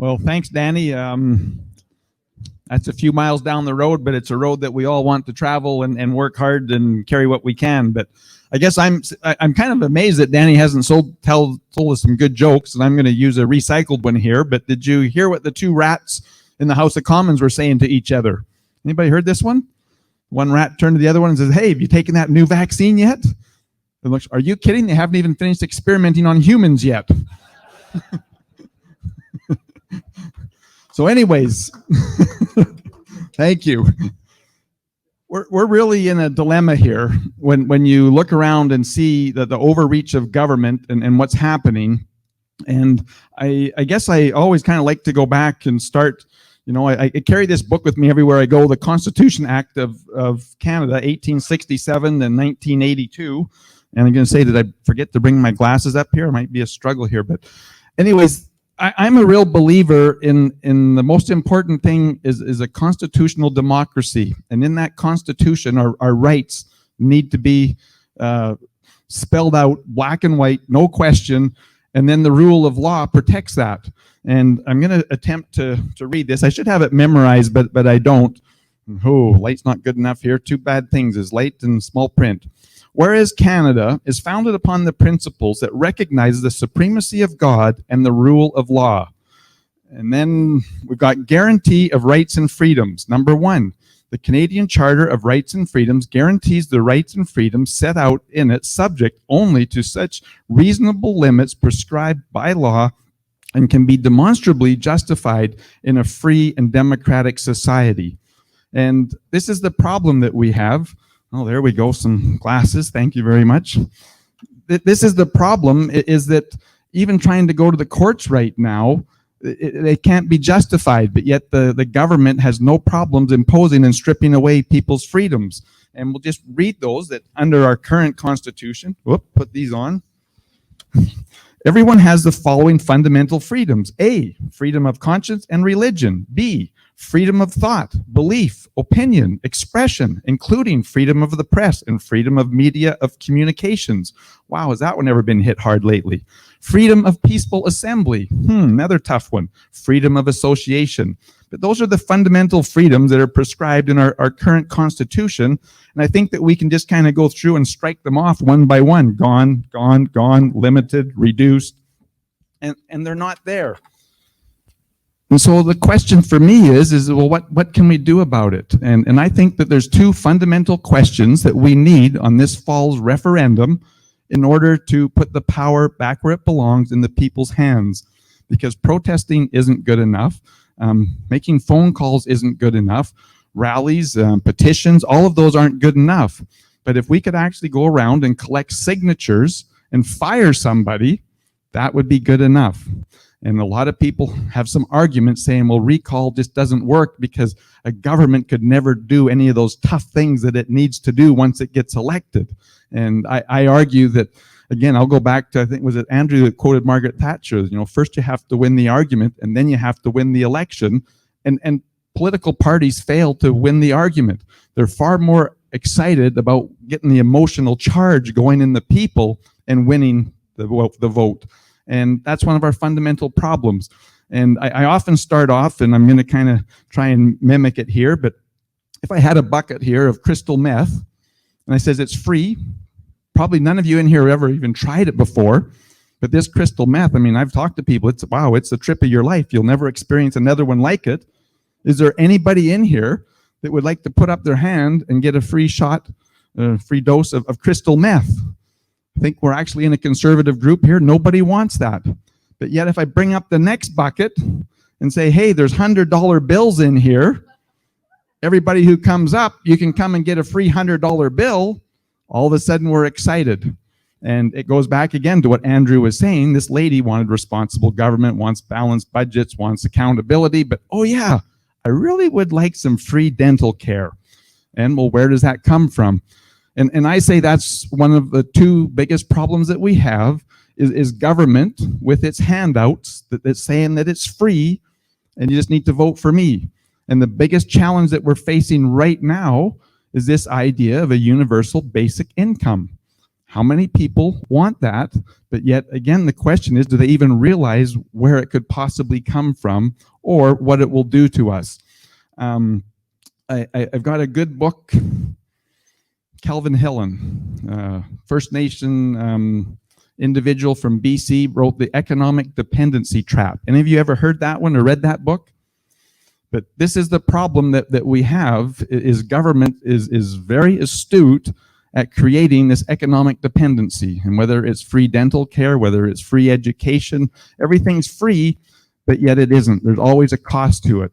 Well, thanks, Danny. That's a few miles down the road, but it's a road that we all want to travel and work hard and carry what we can. But I guess I'm kind of amazed that Danny hasn't told us some good jokes, and I'm going to use a recycled one here. But did you hear what the two rats in the House of Commons were saying to each other? Anybody heard this one? One rat turned to the other one and says, "Hey, have you taken that new vaccine yet?" And looks, "Are you kidding? They haven't even finished experimenting on humans yet." So anyways, thank you. We're really in a dilemma here when you look around and see the overreach of government and what's happening. And I guess I always kind of like to go back and start, I carry this book with me everywhere I go, the Constitution Act of Canada, 1867 and 1982. And I'm going to say, did I forget to bring my glasses up here? It might be a struggle here. But anyways, I'm a real believer in the most important thing is a constitutional democracy. And in that constitution, our rights need to be spelled out black and white, no question. And then the rule of law protects that. And I'm going to attempt to read this. I should have it memorized, but I don't. Oh, light's not good enough here. Two bad things is light and small print. Whereas Canada is founded upon the principles that recognize the supremacy of God and the rule of law. And then we've got guarantee of rights and freedoms. Number one, the Canadian Charter of Rights and Freedoms guarantees the rights and freedoms set out in it subject only to such reasonable limits prescribed by law and can be demonstrably justified in a free and democratic society. And this is the problem that we have. Oh, there we go, some glasses. Thank you very much. This is the problem, is that even trying to go to the courts right now, they can't be justified, but yet the government has no problems imposing and stripping away people's freedoms. And we'll just read those that under our current constitution, put these on. Everyone has the following fundamental freedoms. A, freedom of conscience and religion. B, freedom of thought, belief, opinion, expression, including freedom of the press and freedom of media of communications. Wow, has that one ever been hit hard lately? Freedom of peaceful assembly. Another tough one. Freedom of association. But those are the fundamental freedoms that are prescribed in our current constitution. And I think that we can just kind of go through and strike them off one by one. Gone, gone, gone, limited, reduced. And they're not there. And so the question for me is well, what can we do about it? And I think that there's two fundamental questions that we need on this fall's referendum in order to put the power back where it belongs, in the people's hands. Because protesting isn't good enough. Making phone calls isn't good enough. Rallies, petitions, all of those aren't good enough. But if we could actually go around and collect signatures and fire somebody, that would be good enough. And a lot of people have some arguments saying, well, recall just doesn't work because a government could never do any of those tough things that it needs to do once it gets elected. And I argue that, again, I'll go back to, I think, was it Andrew that quoted Margaret Thatcher? First you have to win the argument and then you have to win the election. And political parties fail to win the argument. They're far more excited about getting the emotional charge going in the people and winning the vote. And that's one of our fundamental problems. And I often start off, and I'm going to kind of try and mimic it here, but if I had a bucket here of crystal meth, and I says it's free, probably none of you in here ever even tried it before, but this crystal meth, I've talked to people, it's the trip of your life. You'll never experience another one like it. Is there anybody in here that would like to put up their hand and get a free shot, free dose of crystal meth? I think we're actually in a conservative group here. Nobody wants that. But yet if I bring up the next bucket and say, hey, there's $100 bills in here, everybody who comes up, you can come and get a free $100 bill, all of a sudden we're excited. And it goes back again to what Andrew was saying. This lady wanted responsible government, wants balanced budgets, wants accountability, but oh yeah, I really would like some free dental care. And well, where does that come from? And I say that's one of the two biggest problems that we have is government with its handouts that's saying that it's free and you just need to vote for me. And the biggest challenge that we're facing right now is this idea of a universal basic income. How many people want that? But yet again, the question is, do they even realize where it could possibly come from or what it will do to us? I've got a good book, Calvin Hillen, First Nation individual from BC, wrote The Economic Dependency Trap. Any of you ever heard that one or read that book? But this is the problem that we have, is government is very astute at creating this economic dependency. And whether it's free dental care, whether it's free education, everything's free, but yet it isn't. There's always a cost to it.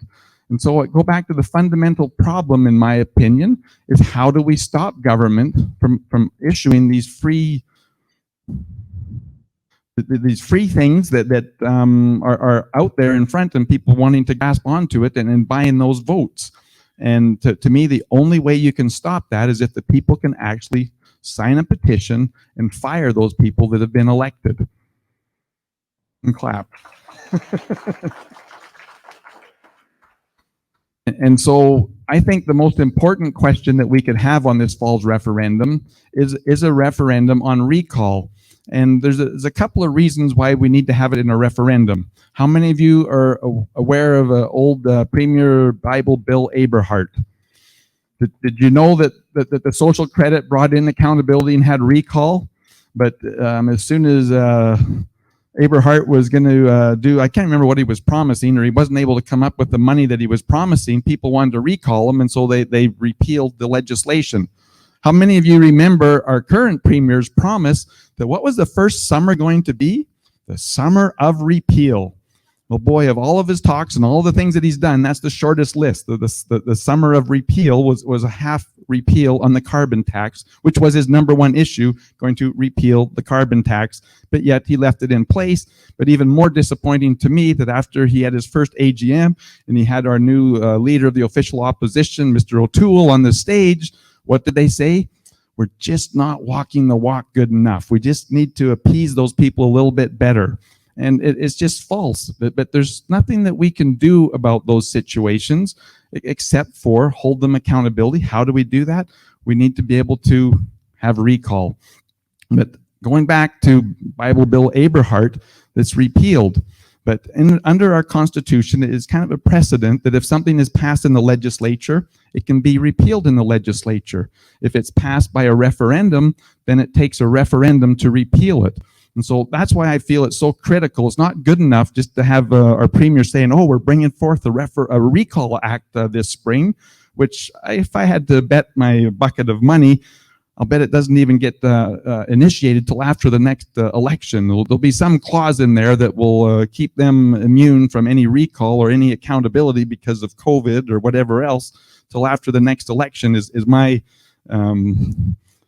And so I go back to the fundamental problem, in my opinion, is how do we stop government from issuing these free things that are out there in front and people wanting to grasp onto it and buying those votes. And to me, the only way you can stop that is if the people can actually sign a petition and fire those people that have been elected. And clap. And so I think the most important question that we could have on this fall's referendum is a referendum on recall. And there's a couple of reasons why we need to have it in a referendum. How many of you are aware of an old Premier Bible Bill Aberhart? Did you know that the social credit brought in accountability and had recall? But as soon as Aberhart was going to do, I can't remember what he was promising, or he wasn't able to come up with the money that he was promising, people wanted to recall him, and so they repealed the legislation. How many of you remember our current premier's promise that what was the first summer going to be? The summer of repeal. Well, boy, of all of his talks and all the things that he's done, that's the shortest list. The summer of repeal was a half repeal on the carbon tax, which was his number one issue, going to repeal the carbon tax. But yet he left it in place. But even more disappointing to me that after he had his first AGM and he had our new leader of the official opposition, Mr. O'Toole, on the stage, what did they say? We're just not walking the walk good enough. We just need to appease those people a little bit better. And it's just false. But there's nothing that we can do about those situations except for hold them accountability. How do we do that? We need to be able to have recall. But going back to Bible Bill Aberhart, that's repealed. But under our Constitution, it is kind of a precedent that if something is passed in the legislature, it can be repealed in the legislature. If it's passed by a referendum, then it takes a referendum to repeal it. And so that's why I feel it's so critical. It's not good enough just to have our premier saying, oh, we're bringing forth a recall act this spring, which if I had to bet my bucket of money, I'll bet it doesn't even get initiated till after the next election. There'll be some clause in there that will keep them immune from any recall or any accountability because of COVID or whatever else till after the next election is my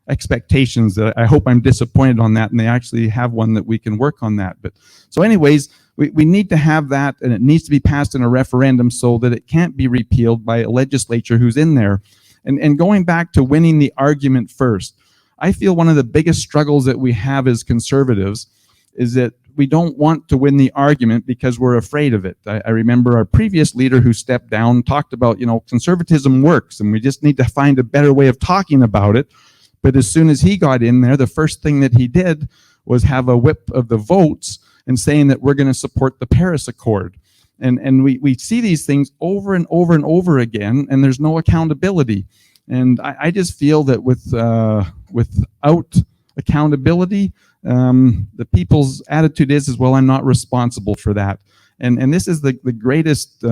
expectations. I hope I'm disappointed on that and they actually have one that we can work on that. But so anyways, we need to have that, and it needs to be passed in a referendum so that it can't be repealed by a legislature who's in there. And going back to winning the argument first, I feel one of the biggest struggles that we have as conservatives is that we don't want to win the argument because we're afraid of it. I remember our previous leader who stepped down talked about, conservatism works and we just need to find a better way of talking about it. But as soon as he got in there, the first thing that he did was have a whip of the votes and saying that we're going to support the Paris Accord. And we see these things over and over and over again, and there's no accountability. And I just feel that without accountability, the people's attitude is, well, I'm not responsible for that. And this is the greatest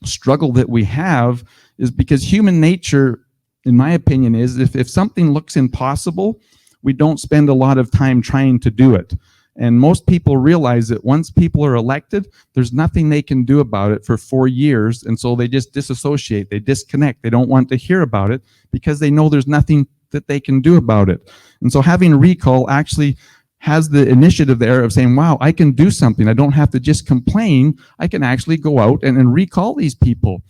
struggle that we have, is because human nature, in my opinion, is if something looks impossible, we don't spend a lot of time trying to do it. And most people realize that once people are elected, there's nothing they can do about it for 4 years. And so they just disassociate, they disconnect, they don't want to hear about it because they know there's nothing that they can do about it. And so having recall actually has the initiative there of saying, wow, I can do something. I don't have to just complain. I can actually go out and recall these people.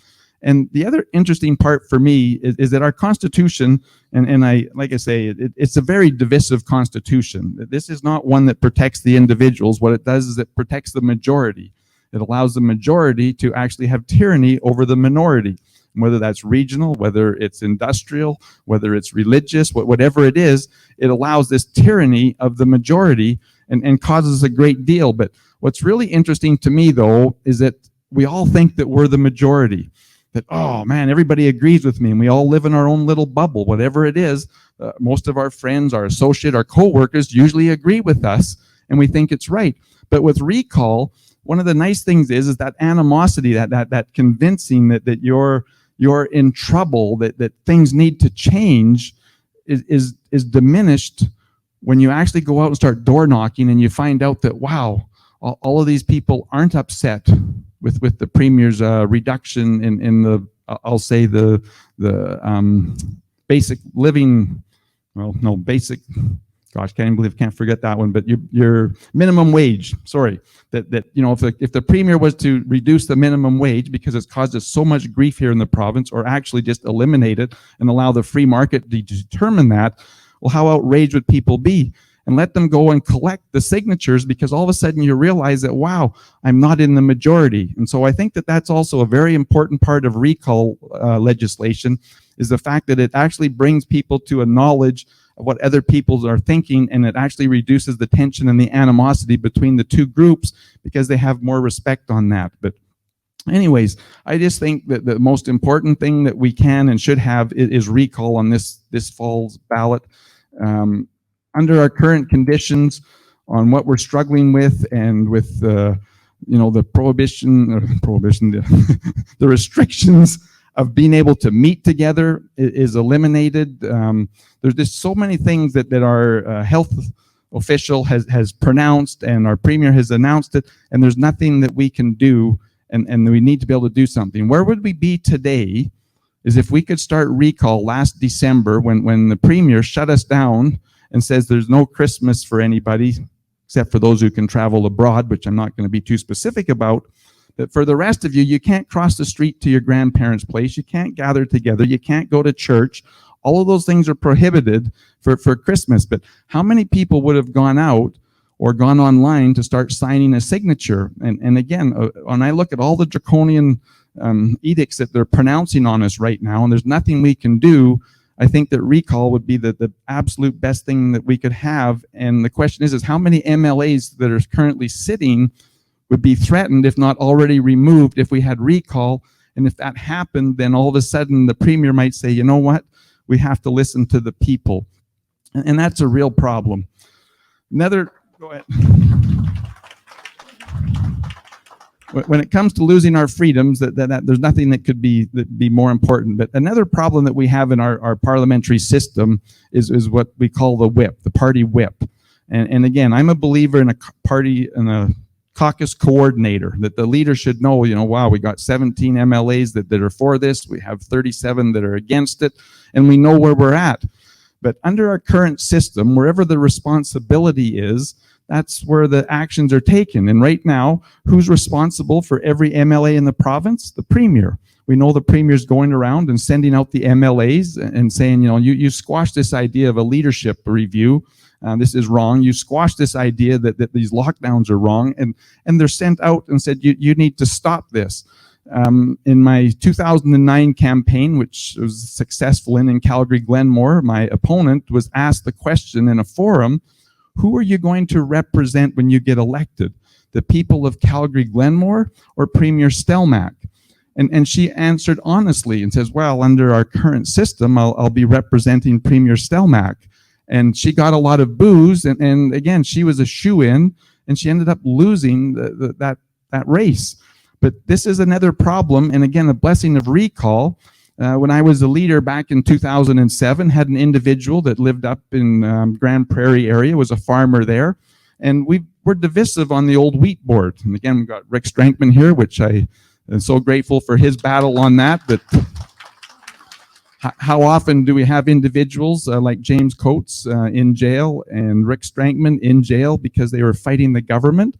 And the other interesting part for me is that our Constitution, and like I say, it's a very divisive Constitution. This is not one that protects the individuals. What it does is it protects the majority. It allows the majority to actually have tyranny over the minority. whether that's regional, whether it's industrial, whether it's religious, whatever it is, it allows this tyranny of the majority and causes a great deal. But what's really interesting to me, though, is that we all think that we're the majority. That, oh man, everybody agrees with me, and we all live in our own little bubble, whatever it is. Most of our friends, our associate, our co-workers usually agree with us, and we think it's right. But with recall, one of the nice things is that animosity, that convincing that you're in trouble, that things need to change, is diminished when you actually go out and start door knocking, and you find out that, wow, all of these people aren't upset with the Premier's reduction in the, I'll say the basic living, well, no, basic, gosh, can't forget that one, but your minimum wage, sorry, that you know, if the Premier was to reduce the minimum wage because it's caused us so much grief here in the province, or actually just eliminate it and allow the free market to determine that, well, how outraged would people be? And let them go and collect the signatures, because all of a sudden you realize that, wow, I'm not in the majority. And so I think that that's also a very important part of recall legislation, is the fact that it actually brings people to a knowledge of what other people are thinking, and it actually reduces the tension and the animosity between the two groups, because they have more respect on that. But anyways, I just think that the most important thing that we can and should have is recall on this fall's ballot. Under our current conditions, on what we're struggling with, and with the the restrictions of being able to meet together is eliminated. There's just so many things that our health official has pronounced, and our Premier has announced it, and there's nothing that we can do, and we need to be able to do something. Where would we be today is if we could start recall last December, when the Premier shut us down and says there's no Christmas for anybody except for those who can travel abroad, which I'm not going to be too specific about. But for the rest of you, you can't cross the street to your grandparents' place. You can't gather together. You can't go to church. All of those things are prohibited for Christmas. But how many people would have gone out or gone online to start signing a signature? And again, when I look at all the draconian edicts that they're pronouncing on us right now, and there's nothing we can do, I think that recall would be the absolute best thing that we could have. And the question is how many MLAs that are currently sitting would be threatened, if not already removed, if we had recall? And if that happened, then all of a sudden the Premier might say, you know what, we have to listen to the people. And that's a real problem. Go ahead. When it comes to losing our freedoms, that there's nothing that could be more important. But another problem that we have in our parliamentary system is what we call the whip, the party whip. And again, I'm a believer in a caucus coordinator, that the leader should know, wow, we got 17 MLAs that are for this, we have 37 that are against it, and we know where we're at. But under our current system, wherever the responsibility is, that's where the actions are taken. And right now, who's responsible for every MLA in the province? The Premier. We know the Premier's going around and sending out the MLAs and saying, you squash this idea of a leadership review. This is wrong. You squash this idea that these lockdowns are wrong. And they're sent out and said, you need to stop this. In my 2009 campaign, which was successful in Calgary Glenmore, my opponent was asked the question in a forum, who are you going to represent when you get elected? The people of Calgary Glenmore or Premier Stelmach? And she answered honestly and says, well, under our current system, I'll be representing Premier Stelmach. And she got a lot of boos, and again, she was a shoo-in, and she ended up losing that race. But this is another problem, and again, the blessing of recall. When I was a leader back in 2007, had an individual that lived up in Grand Prairie area, was a farmer there, and we're divisive on the old wheat board. And again, we've got Rick Strankman here, which I am so grateful for his battle on that. But how often do we have individuals like James Coates in jail and Rick Strankman in jail because they were fighting the government?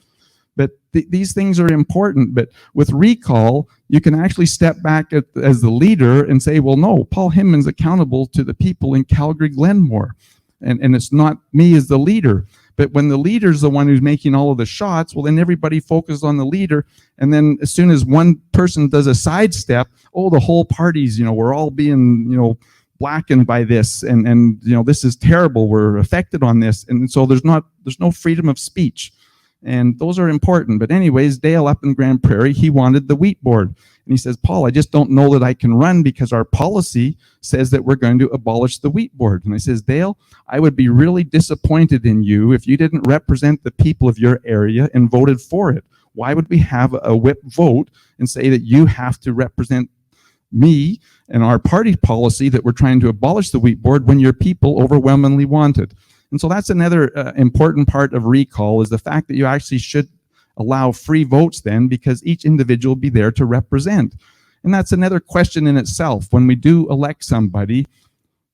But these things are important. But with recall, you can actually step back as the leader and say, well, no, Paul Hinman's accountable to the people in Calgary Glenmore. And it's not me as the leader. But when the leader's the one who's making all of the shots, well, then everybody focuses on the leader. And then as soon as one person does a sidestep, oh, the whole party's, we're all being, blackened by this. And this is terrible. We're affected on this. And so there's no freedom of speech. And those are important. But anyways, Dale up in Grand Prairie, he wanted the wheat board. And he says, Paul, I just don't know that I can run because our policy says that we're going to abolish the wheat board. And I says, Dale, I would be really disappointed in you if you didn't represent the people of your area and voted for it. Why would we have a whip vote and say that you have to represent me and our party policy that we're trying to abolish the wheat board when your people overwhelmingly want it? And so that's another important part of recall, is the fact that you actually should allow free votes then, because each individual will be there to represent. And that's another question in itself. When we do elect somebody,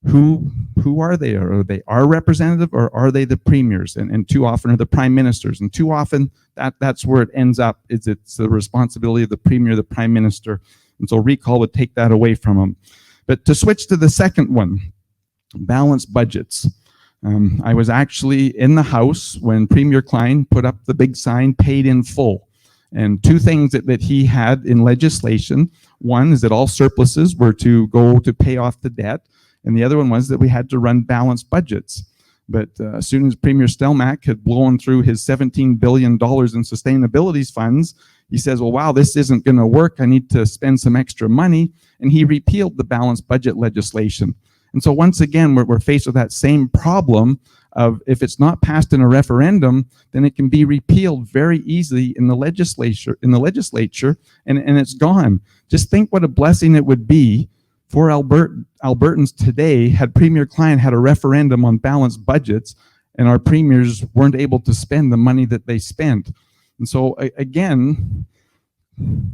who are they? Are they our representative, or are they the premiers? And too often are the prime ministers. And too often that's where it ends up, is it's the responsibility of the premier, the prime minister. And so recall would take that away from them. But to switch to the second one, balanced budgets. I was actually in the House when Premier Klein put up the big sign, paid in full. And two things that he had in legislation. One is that all surpluses were to go to pay off the debt. And the other one was that we had to run balanced budgets. But as soon as Premier Stelmach had blown through his $17 billion in sustainability funds, he says, well, wow, this isn't going to work. I need to spend some extra money. And he repealed the balanced budget legislation. And so once again, we're faced with that same problem of, if it's not passed in a referendum, then it can be repealed very easily in the legislature, and it's gone. Just think what a blessing it would be for Albertans today had Premier Klein had a referendum on balanced budgets and our premiers weren't able to spend the money that they spent. And so again,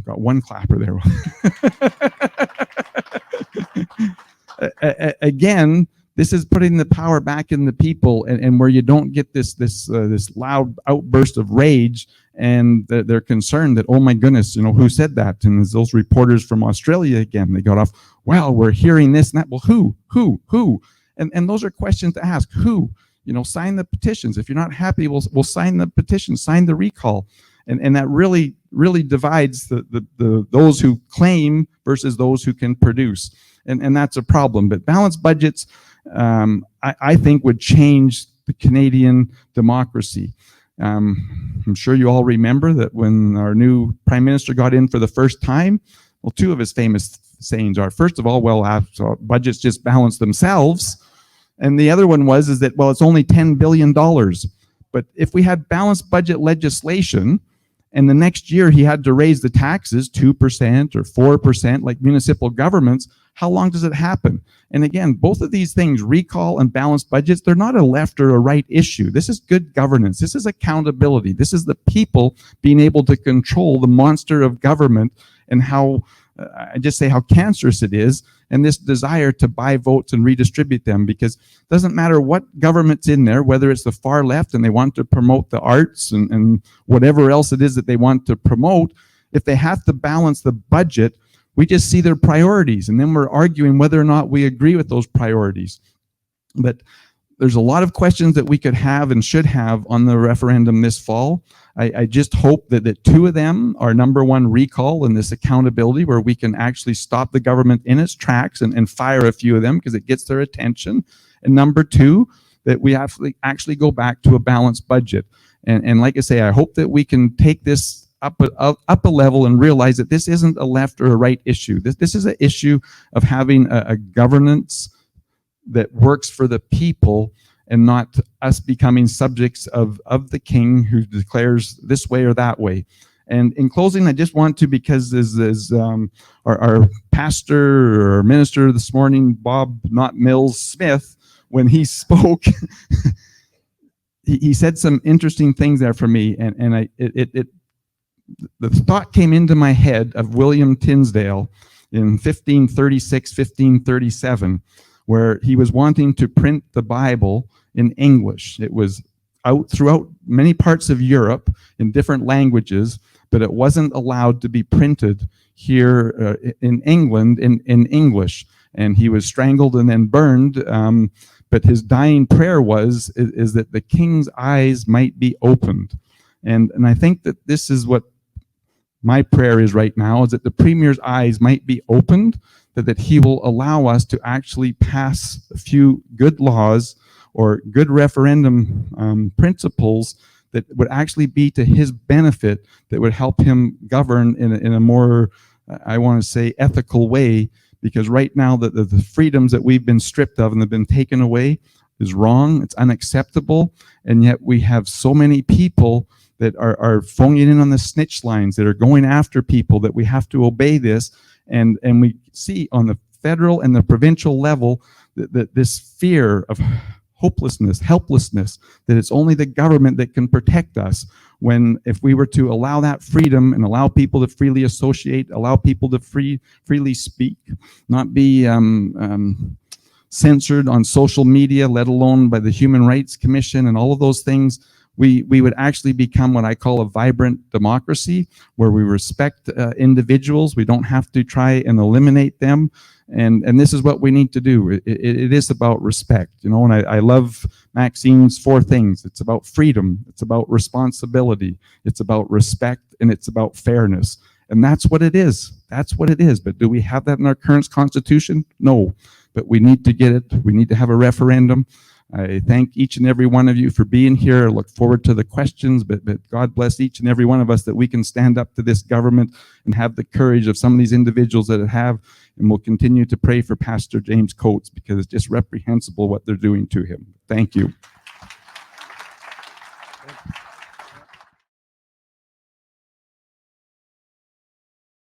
got one clapper there. Again, this is putting the power back in the people, and where you don't get this loud outburst of rage, and they're concerned that, oh my goodness, who said that? And there's those reporters from Australia again, they got off, well, we're hearing this and that. Well, who? And those are questions to ask. Who? Sign the petitions. If you're not happy, we'll sign the petition, sign the recall. And that really divides the those who claim versus those who can produce. And that's a problem. But balanced budgets, I think, would change the Canadian democracy. I'm sure you all remember that when our new Prime Minister got in for the first time, well, two of his famous sayings are, first of all, budgets just balance themselves. And the other one is that, well, it's only $10 billion. But if we had balanced budget legislation, and the next year he had to raise the taxes 2% or 4% like municipal governments, how long does it happen? And again, both of these things, recall and balanced budgets, they're not a left or a right issue. This is good governance. This is accountability. This is the people being able to control the monster of government, and how, I just say how cancerous it is, and this desire to buy votes and redistribute them, because it doesn't matter what government's in there, whether it's the far left and they want to promote the arts and whatever else it is that they want to promote, if they have to balance the budget, we just see their priorities, and then we're arguing whether or not we agree with those priorities. But there's a lot of questions that we could have and should have on the referendum this fall. I just hope that two of them are, number one, recall and this accountability, where we can actually stop the government in its tracks and fire a few of them because it gets their attention. And number two, that we actually go back to a balanced budget. And like I say, I hope that we can take this up a level and realize that this isn't a left or a right issue. This is an issue of having a governance that works for the people, and not us becoming subjects of the king who declares this way or that way. And in closing, I just want to, because as our pastor or minister this morning, Bob Not Mills Smith, when he spoke, he said some interesting things there for me, and the thought came into my head of William Tinsdale in 1536, 1537, where he was wanting to print the Bible in English. It was out throughout many parts of Europe in different languages, but it wasn't allowed to be printed here in England in English. And he was strangled and then burned but his dying prayer is that the king's eyes might be opened. And I think that this is what my prayer is right now, is that the Premier's eyes might be opened, that he will allow us to actually pass a few good laws or good referendum principles that would actually be to his benefit, that would help him govern in a more, I want to say, ethical way. Because right now the freedoms that we've been stripped of and have been taken away is wrong, it's unacceptable, and yet we have so many people that are phoning in on the snitch lines, that are going after people, that we have to obey this. And we see on the federal and the provincial level that this fear of hopelessness, helplessness, that it's only the government that can protect us, when if we were to allow that freedom and allow people to freely associate, allow people to freely speak, not be censored on social media, let alone by the Human Rights Commission and all of those things, we would actually become what I call a vibrant democracy, where we respect individuals. We don't have to try and eliminate them. And this is what we need to do. It is about respect, you know, and I love Maxine's 4 things. It's about freedom, it's about responsibility, it's about respect, and it's about fairness. And that's what it is. That's what it is. But do we have that in our current constitution? No. But we need to get it. We need to have a referendum. I thank each and every one of you for being here. I look forward to the questions, but God bless each and every one of us, that we can stand up to this government and have the courage of some of these individuals that have, and we'll continue to pray for Pastor James Coates, because it's just reprehensible what they're doing to him. Thank you.